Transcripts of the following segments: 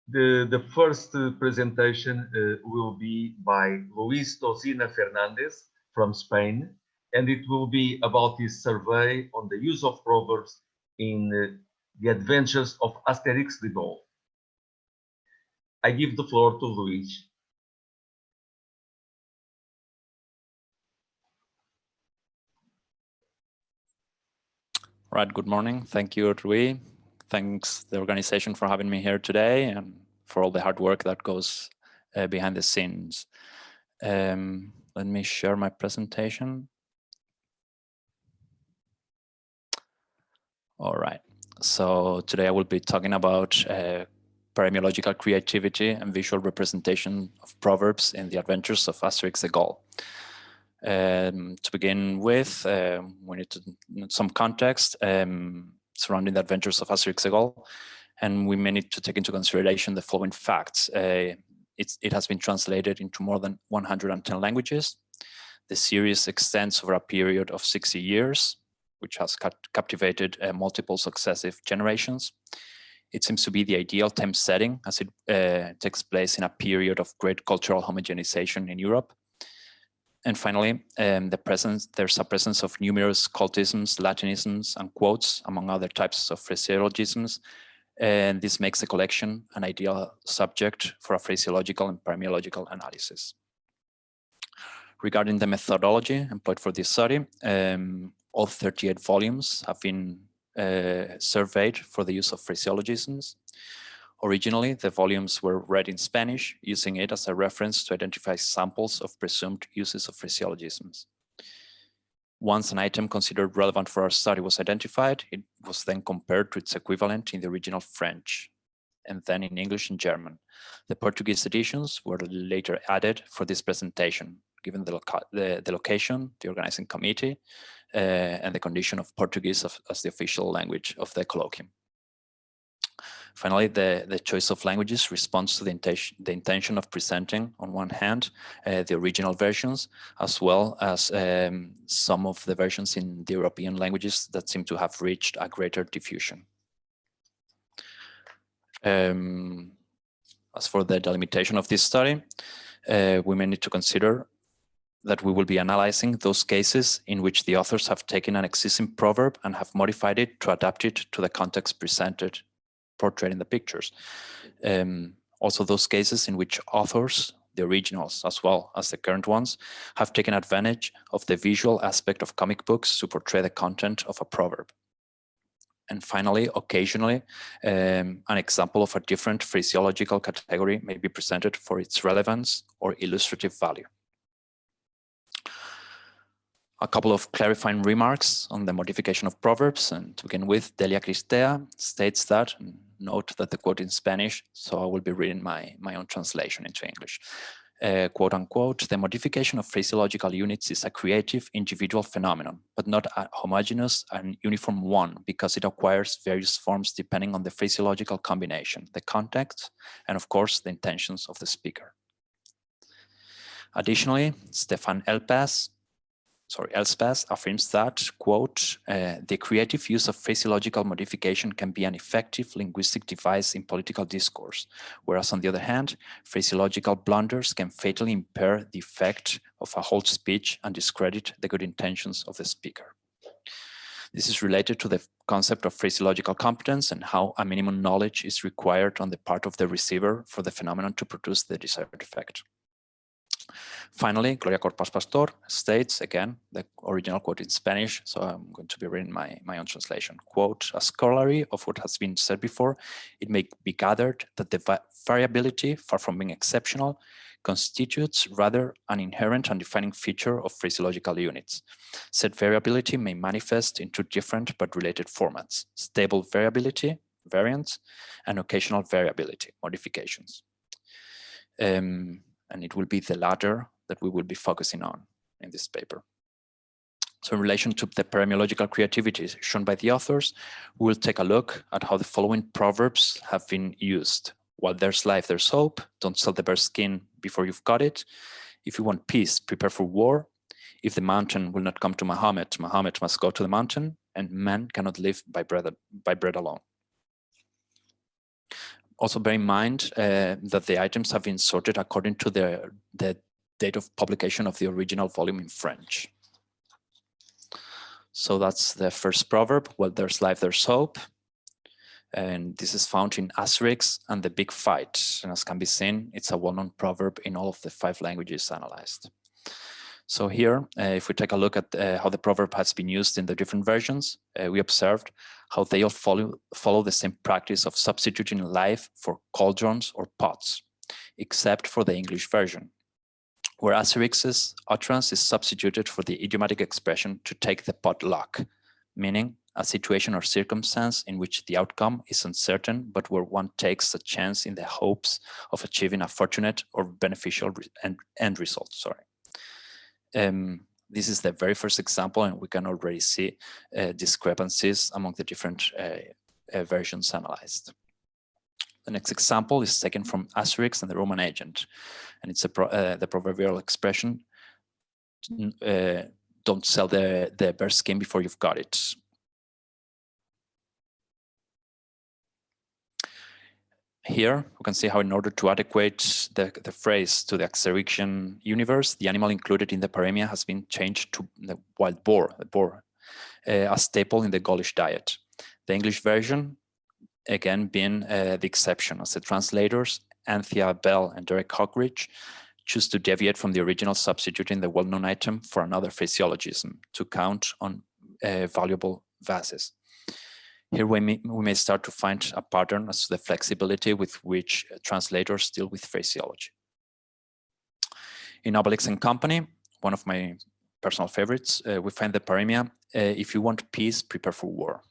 The first presentation will be by Luis Tosina Fernández from Spain, and it will be about his survey on the use of proverbs in the adventures of Asterix the Gaul. I give the floor to Luis. Right, good morning. Thank you, Rui. Thanks the organization for having me here today and for all the hard work that goes behind the scenes. Let me share my presentation. All right, so today I will be talking about paremiological creativity and visual representation of proverbs in the adventures of Asterix the Gaul. To begin with, we need to some context surrounding the adventures of Asterix the Gaul, and we may need to take into consideration the following facts. It has been translated into more than 110 languages. The series extends over a period of 60 years, which has captivated multiple successive generations. It seems to be the ideal time setting as it takes place in a period of great cultural homogenization in Europe. And finally, there's a presence of numerous cultisms, Latinisms, and quotes, among other types of phraseologisms. And this makes the collection an ideal subject for a phraseological and paremiological analysis. Regarding the methodology employed for this study, all 38 volumes have been surveyed for the use of phraseologisms. Originally, the volumes were read in Spanish, using it as a reference to identify samples of presumed uses of phraseologisms. Once an item considered relevant for our study was identified, it was then compared to its equivalent in the original French, and then in English and German. The Portuguese editions were later added for this presentation, given the location, the organizing committee, and the condition of Portuguese as the official language of the Colloquium. Finally, the choice of languages responds to the intention of presenting, on one hand, the original versions, as well as some of the versions in the European languages that seem to have reached a greater diffusion. As for the delimitation of this study, we may need to consider that we will be analyzing those cases in which the authors have taken an existing proverb and have modified it to adapt it to the context portrayed in the pictures. Also those cases in which authors, the originals as well as the current ones, have taken advantage of the visual aspect of comic books to portray the content of a proverb. And finally, occasionally, an example of a different phraseological category may be presented for its relevance or illustrative value. A couple of clarifying remarks on the modification of proverbs, and to begin with, Delia Cristea states that, note that the quote in Spanish, so I will be reading my own translation into English. Quote unquote, the modification of phraseological units is a creative individual phenomenon, but not a homogeneous and uniform one, because it acquires various forms depending on the phraseological combination, the context, and of course, the intentions of the speaker. Additionally, Stefan Elspass affirms that, quote, the creative use of phraseological modification can be an effective linguistic device in political discourse, whereas on the other hand, phraseological blunders can fatally impair the effect of a whole speech and discredit the good intentions of the speaker. This is related to the concept of phraseological competence and how a minimum knowledge is required on the part of the receiver for the phenomenon to produce the desired effect. Finally, Gloria Corpas Pastor states, again, the original quote in Spanish, so I'm going to be reading my own translation. Quote, as corollary of what has been said before, it may be gathered that the variability, far from being exceptional, constitutes rather an inherent and defining feature of phraseological units. Said variability may manifest in two different but related formats: stable variability, variants, and occasional variability, modifications. And it will be the latter that we will be focusing on in this paper. So in relation to the paremiological creativity shown by the authors, we will take a look at how the following proverbs have been used. While there's life, there's hope. Don't sell the bear's skin before you've got it. If you want peace, prepare for war. If the mountain will not come to Muhammad, Muhammad must go to the mountain, and man cannot live by bread alone. Also bear in mind that the items have been sorted according to the date of publication of the original volume in French. So that's the first proverb, well, there's life, there's hope. And this is found in Asterix and the Big Fight. And as can be seen, it's a well-known proverb in all of the 5 languages analyzed. So here, if we take a look at how the proverb has been used in the different versions, we observed how they all follow the same practice of substituting life for cauldrons or pots, except for the English version, where Asterix's utterance is substituted for the idiomatic expression to take the pot luck, meaning a situation or circumstance in which the outcome is uncertain, but where one takes a chance in the hopes of achieving a fortunate or beneficial end result. This is the very first example, and we can already see discrepancies among the different versions analyzed. The next example is taken from Asterix and the Roman Agent, and it's the proverbial expression, don't sell the bear skin before you've got it. Here, we can see how in order to adequate the phrase to the Asterician universe, the animal included in the paremia has been changed to the wild boar, a staple in the Gaulish diet. The English version, again, being the exception, as the translators, Anthea Bell and Derek Hockridge, choose to deviate from the original, substituting the well-known item for another phraseologism to count on valuable vases. Here we may start to find a pattern as to the flexibility with which translators deal with phraseology. In Obelix and Company, one of my personal favorites, we find the paremia, if you want peace, prepare for war.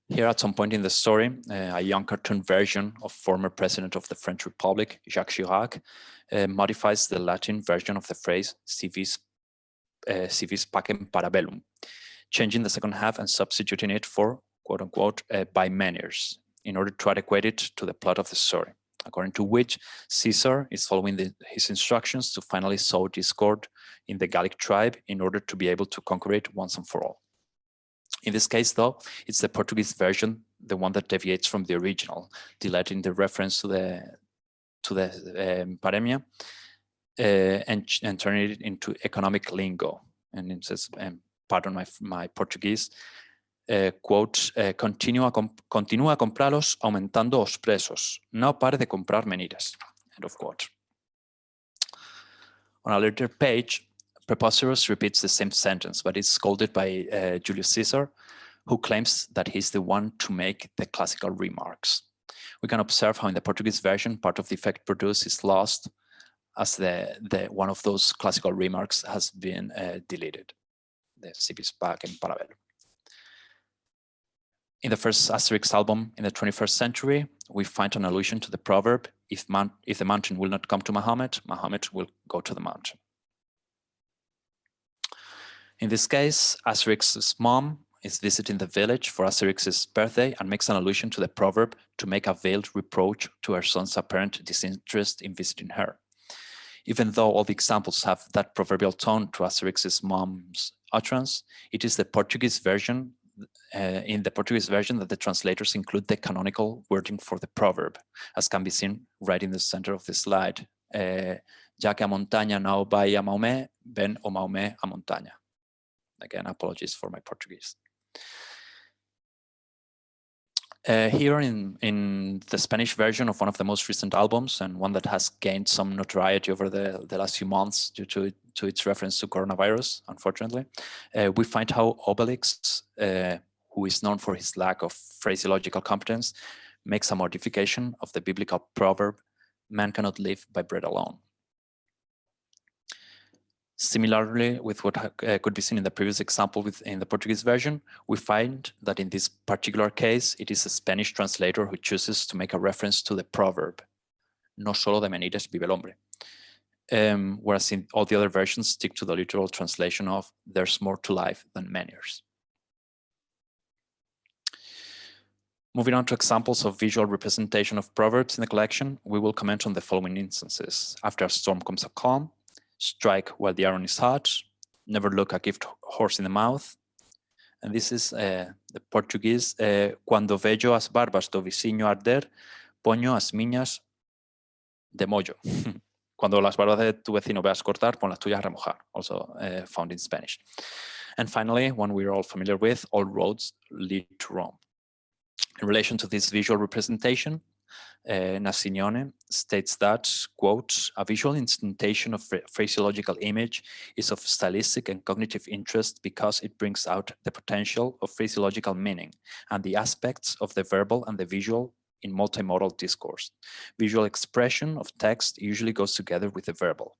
Here at some point in the story, a young cartoon version of former president of the French Republic, Jacques Chirac, modifies the Latin version of the phrase si vis pacem para bellum, changing the second half and substituting it for, quote unquote, by manners, in order to adequate it to the plot of the story, according to which Caesar is following his instructions to finally sow discord in the Gallic tribe in order to be able to conquer it once and for all. In this case, though, it's the Portuguese version, the one that deviates from the original, deleting the reference to the paremia and turning it into economic lingo. And it says, pardon my Portuguese, quote, continúa a comprarlos aumentando os preços. No pare de comprar mentiras, end of quote. On a later page, Preposterus repeats the same sentence, but it's scolded by Julius Caesar, who claims that he's the one to make the classical remarks. We can observe how in the Portuguese version, part of the effect produced is lost as the one of those classical remarks has been deleted. The si vis pacem para bellum. In the first Asterix album in the 21st century, we find an allusion to the proverb, if the mountain will not come to Muhammad, Muhammad will go to the mountain. In this case, Asterix's mom is visiting the village for Asterix's birthday and makes an allusion to the proverb to make a veiled reproach to her son's apparent disinterest in visiting her. Even though all the examples have that proverbial tone to Asterix's mom's utterance, it is the Portuguese version, in the Portuguese version, that the translators include the canonical wording for the proverb, as can be seen right in the center of the slide. Ya que a montaña não vai a Maomé, ven o Maomé a montaña. Again, apologies for my Portuguese. Here in the Spanish version of one of the most recent albums, and one that has gained some notoriety over the last few months due to its reference to coronavirus, unfortunately, we find how Obelix, who is known for his lack of phraseological competence, makes a modification of the biblical proverb, man cannot live by bread alone. Similarly, with what could be seen in the previous example in the Portuguese version, we find that in this particular case, it is a Spanish translator who chooses to make a reference to the proverb, no solo de mentiras vive el hombre. Whereas in all the other versions stick to the literal translation of there's more to life than manners. Moving on to examples of visual representation of proverbs in the collection, we will comment on the following instances. After a storm comes a calm, strike while the iron is hot, never look a gift horse in the mouth, And this is the Portuguese, cuando vejo as barbas do vizinho arder, ponho as minhas de mollo. Cuando las barbas de tu vecino veas cortar, pon las tuyas a remojar, also found in Spanish. And finally, one we're all familiar with, all roads lead to Rome. In relation to this visual representation, Nasignone states that, quote, a visual instantation of phraseological image is of stylistic and cognitive interest because it brings out the potential of phraseological meaning and the aspects of the verbal and the visual in multimodal discourse. Visual expression of text usually goes together with the verbal.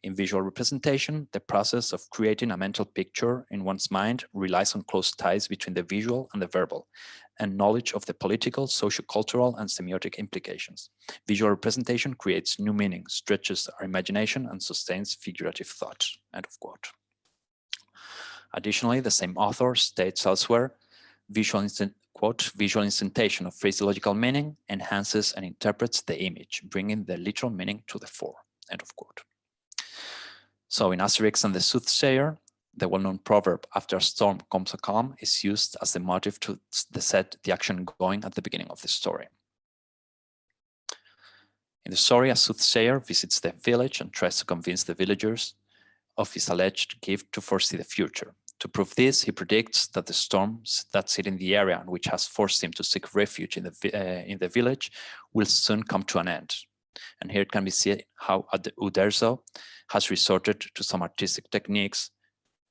In visual representation, the process of creating a mental picture in one's mind relies on close ties between the visual and the verbal, and knowledge of the political, sociocultural, and semiotic implications. Visual representation creates new meaning, stretches our imagination, and sustains figurative thought. End of quote. Additionally, the same author states elsewhere, quote, visual instantation of phraseological meaning enhances and interprets the image, bringing the literal meaning to the fore. End of quote. So in Asterix and the Soothsayer, the well-known proverb, after a storm comes a calm, is used as the motive to set the action going at the beginning of the story. In the story, a soothsayer visits the village and tries to convince the villagers of his alleged gift to foresee the future. To prove this, he predicts that the storms that sit in the area and which has forced him to seek refuge in the village will soon come to an end. And here it can be seen how Uderzo has resorted to some artistic techniques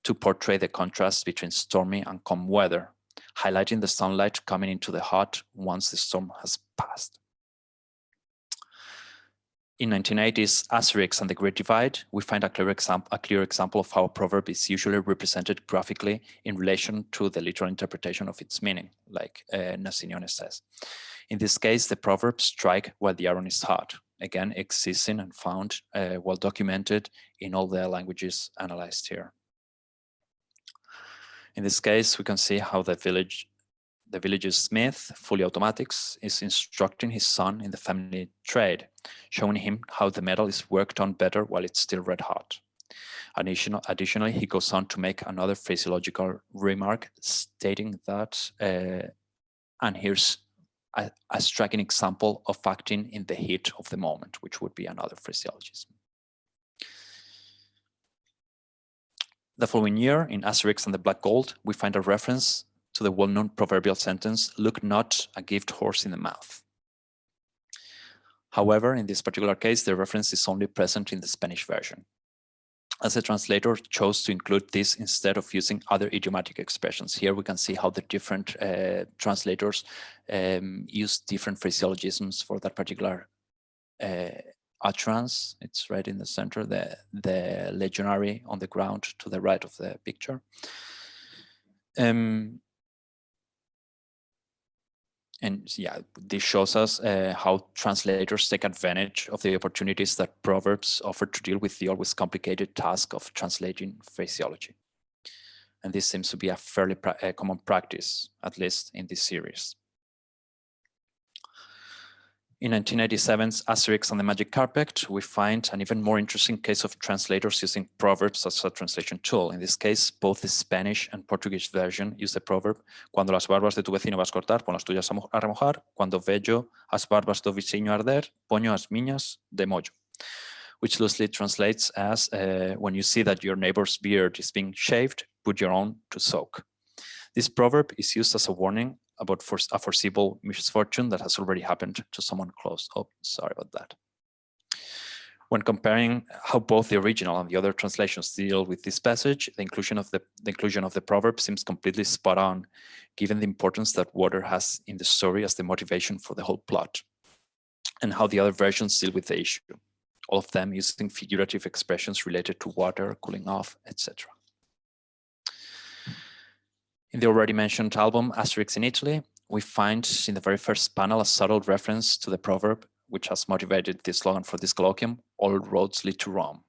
to portray the contrast between stormy and calm weather, highlighting the sunlight coming into the hut once the storm has passed. In 1980's Asterix and the Great Divide, we find a clear example of how a proverb is usually represented graphically in relation to the literal interpretation of its meaning, like Nasignone says. In this case, the proverb strike while the iron is hot, again existing and found well documented in all the languages analyzed here. In this case, we can see how the village's smith, fully automatics, is instructing his son in the family trade, showing him how the metal is worked on better while it's still red hot. Additionally, he goes on to make another phraseological remark stating that, and here's a striking example of acting in the heat of the moment, which would be another phraseologism. The following year, in Asterix and the Black Gold, we find a reference to the well-known proverbial sentence, "Look not a gift horse in the mouth." However, in this particular case, the reference is only present in the Spanish version, as the translator chose to include this instead of using other idiomatic expressions. Here we can see how the different translators use different phraseologisms for that particular utterance. It's right in the center, the legionary on the ground to the right of the picture. And yeah, this shows us how translators take advantage of the opportunities that proverbs offer to deal with the always complicated task of translating phraseology. And this seems to be a fairly common practice, at least in this series. In 1987's Asterix on the Magic Carpet, we find an even more interesting case of translators using proverbs as a translation tool. In this case, both the Spanish and Portuguese version use the proverb, cuando las barbas de tu vecino vas cortar, pon las tuyas a remojar, cuando vejo as barbas do vizinho arder, ponho as minhas de mollo, which loosely translates as, when you see that your neighbor's beard is being shaved, put your own to soak. This proverb is used as a warning about a foreseeable misfortune that has already happened to someone close. Oh, sorry about that. When comparing how both the original and the other translations deal with this passage, the inclusion of the proverb seems completely spot on, given the importance that water has in the story as the motivation for the whole plot, and how the other versions deal with the issue, all of them using figurative expressions related to water, cooling off, etc. In the already mentioned album, Asterix in Italy, we find in the very first panel a subtle reference to the proverb, which has motivated the slogan for this colloquium, all roads lead to Rome,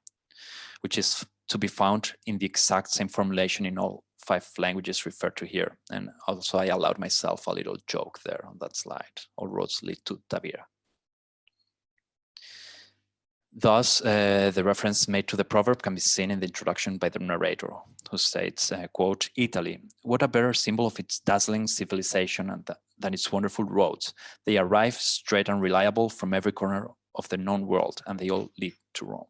which is to be found in the exact same formulation in all 5 languages referred to here. And also I allowed myself a little joke there on that slide, all roads lead to Tavira. Thus, the reference made to the proverb can be seen in the introduction by the narrator, who states, quote, Italy, what a better symbol of its dazzling civilization than its wonderful roads. They arrive straight and reliable from every corner of the known world, and they all lead to Rome.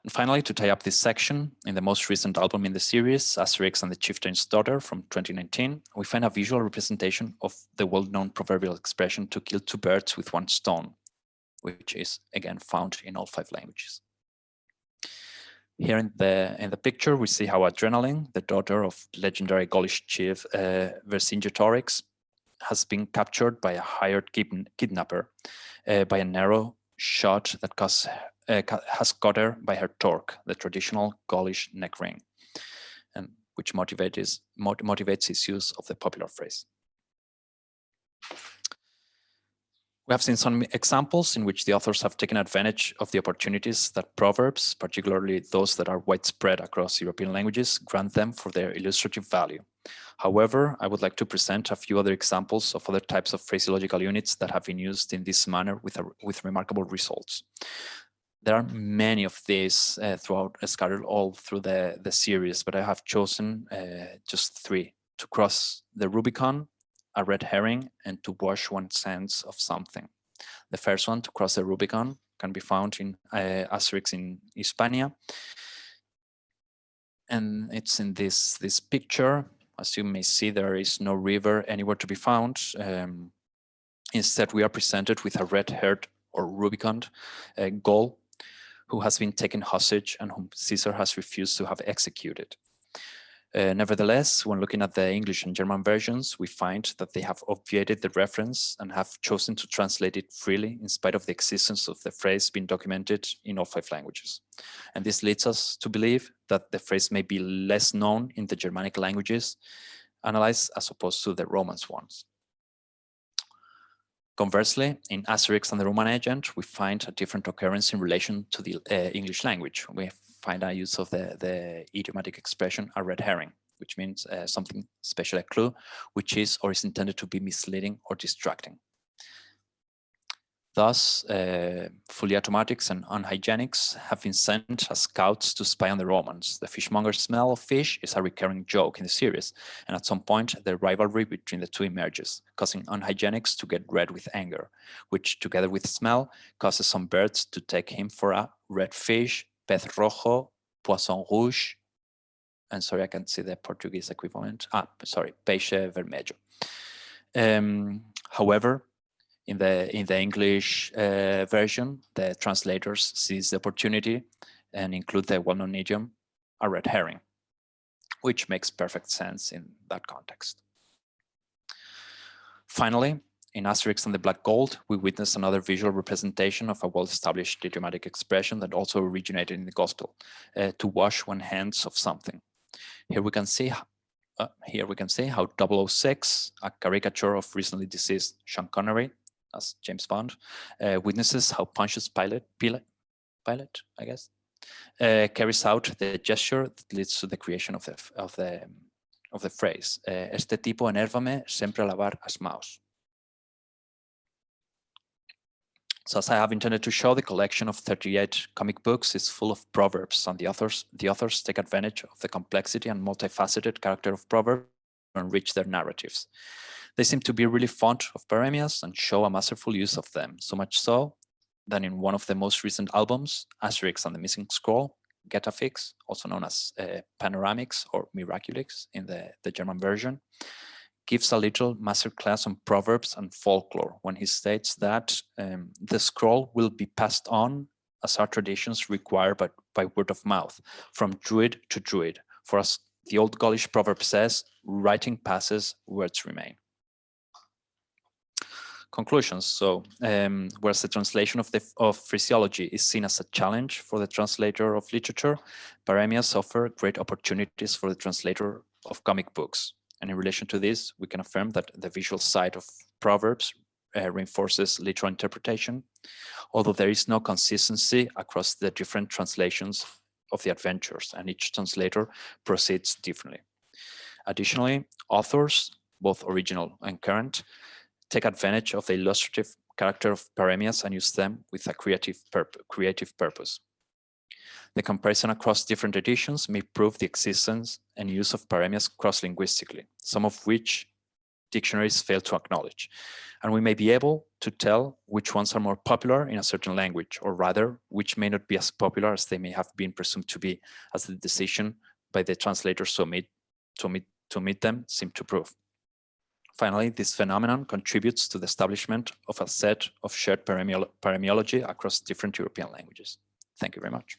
And finally, to tie up this section, in the most recent album in the series, Asterix and the Chieftain's Daughter from 2019, we find a visual representation of the well-known proverbial expression to kill two birds with one stone, which is again found in all 5 languages. Here in the picture, we see how Adrenaline, the daughter of legendary Gaulish chief Vercingetorix, has been captured by a hired kidnapper by a narrow shot that has got her by her torque, the traditional Gaulish neck ring, and which motivates his use of the popular phrase. We have seen some examples in which the authors have taken advantage of the opportunities that proverbs, particularly those that are widespread across European languages, grant them for their illustrative value. However, I would like to present a few other examples of other types of phraseological units that have been used in this manner with remarkable results. There are many of these scattered all through the series, but I have chosen just 3: to cross the Rubicon, a red herring, and to wash one's hands of something. The first one, to cross the Rubicon, can be found in Asterix in Hispania. And it's in this picture. As you may see, there is no river anywhere to be found. Instead, we are presented with a red-haired or rubicund Gaul who has been taken hostage and whom Caesar has refused to have executed. Nevertheless, when looking at the English and German versions, we find that they have obviated the reference and have chosen to translate it freely in spite of the existence of the phrase being documented in all 5 languages. And this leads us to believe that the phrase may be less known in the Germanic languages analyzed as opposed to the Romance ones. Conversely, in Asterix and the Roman Agent, we find a different occurrence in relation to the English language. We find a use of the idiomatic expression, a red herring, which means something special, a clue, which is or is intended to be misleading or distracting. Thus, fully automatics and unhygienics have been sent as scouts to spy on the Romans. The fishmonger's smell of fish is a recurring joke in the series, and at some point, the rivalry between the two emerges, causing unhygienics to get red with anger, which, together with smell, causes some birds to take him for a red fish, pez rojo, poisson rouge, and sorry, I can't see the Portuguese equivalent. Peixe vermelho. However, in the English version, the translators seize the opportunity and include the well-known idiom, a red herring, which makes perfect sense in that context. Finally, in Asterix and the Black Gold, we witness another visual representation of a well-established idiomatic expression that also originated in the Gospel, to wash one's hands of something. Here we can see how 006, a caricature of recently deceased Sean Connery as James Bond, witnesses how Pontius Pilate, I guess, carries out the gesture that leads to the creation of the phrase, "Este tipo enérvame sempre a lavar as mãos." So as I have intended to show, the collection of 38 comic books is full of proverbs, and the authors take advantage of the complexity and multifaceted character of proverbs to enrich their narratives. They seem to be really fond of paremias and show a masterful use of them, so much so that in one of the most recent albums, Asterix and the Missing Scroll, Getafix, also known as Panoramics or Miraculix in the German version, gives a little masterclass on proverbs and folklore when he states that the scroll will be passed on as our traditions require by word of mouth, from druid to druid. For as the old Gaulish proverb says, writing passes, words remain. Conclusions. So, whereas the translation of phraseology is seen as a challenge for the translator of literature, paremias offer great opportunities for the translator of comic books. And in relation to this, we can affirm that the visual side of proverbs reinforces literal interpretation, although there is no consistency across the different translations of the adventures, and each translator proceeds differently. Additionally, authors, both original and current, take advantage of the illustrative character of paremias and use them with a creative purpose. The comparison across different editions may prove the existence and use of paremias cross-linguistically, some of which dictionaries fail to acknowledge. And we may be able to tell which ones are more popular in a certain language, or rather, which may not be as popular as they may have been presumed to be, as the decision by the translators to omit them seem to prove. Finally, this phenomenon contributes to the establishment of a set of shared paremiology across different European languages. Thank you very much.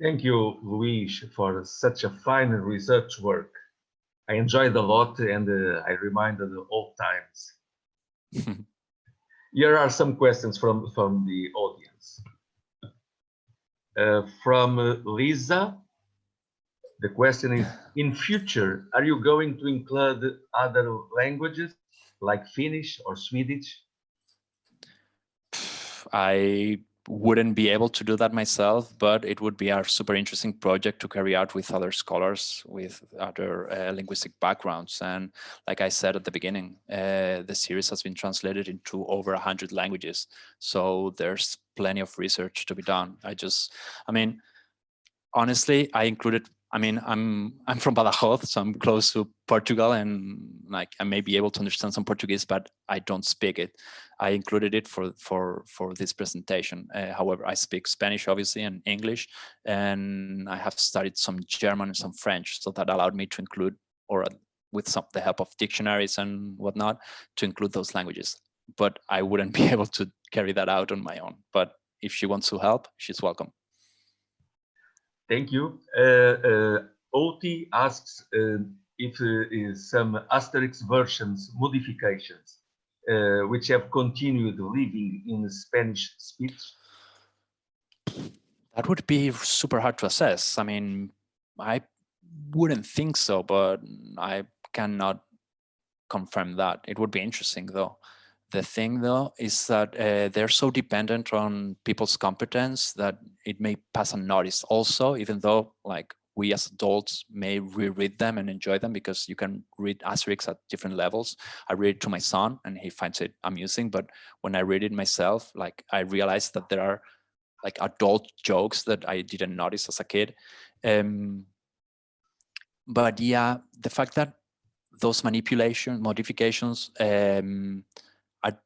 Thank you, Luis, for such a fine research work. I enjoyed a lot, and I reminded the old times. Here are some questions from the audience. From Lisa, the question is, in future, are you going to include other languages like Finnish or Swedish? I wouldn't be able to do that myself, but it would be a super interesting project to carry out with other scholars with other linguistic backgrounds. And like I said at the beginning, the series has been translated into over 100 languages. So there's plenty of research to be done. Honestly, I'm from Badajoz, so I'm close to Portugal, and like I may be able to understand some Portuguese, but I don't speak it. I included it for this presentation. However, I speak Spanish, obviously, and English, and I have studied some German and some French, so that allowed me to include, or with the help of dictionaries and whatnot, to include those languages. But I wouldn't be able to carry that out on my own. But if she wants to help, she's welcome. Thank you. Oti asks if some Asterix versions modifications which have continued living in Spanish speech. That would be super hard to assess. I mean, I wouldn't think so, but I cannot confirm that. It would be interesting, though. The thing, though, is that they're so dependent on people's competence that it may pass unnoticed also, even though like we as adults may reread them and enjoy them, because you can read Asterix at different levels. I read it to my son and he finds it amusing, but when I read it myself, like I realized that there are like adult jokes that I didn't notice as a kid. But yeah, the fact that those modifications are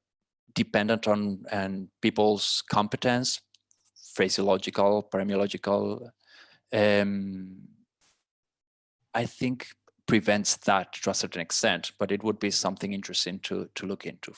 dependent on people's competence, phraseological, paremiological, I think prevents that to a certain extent, but it would be something interesting to look into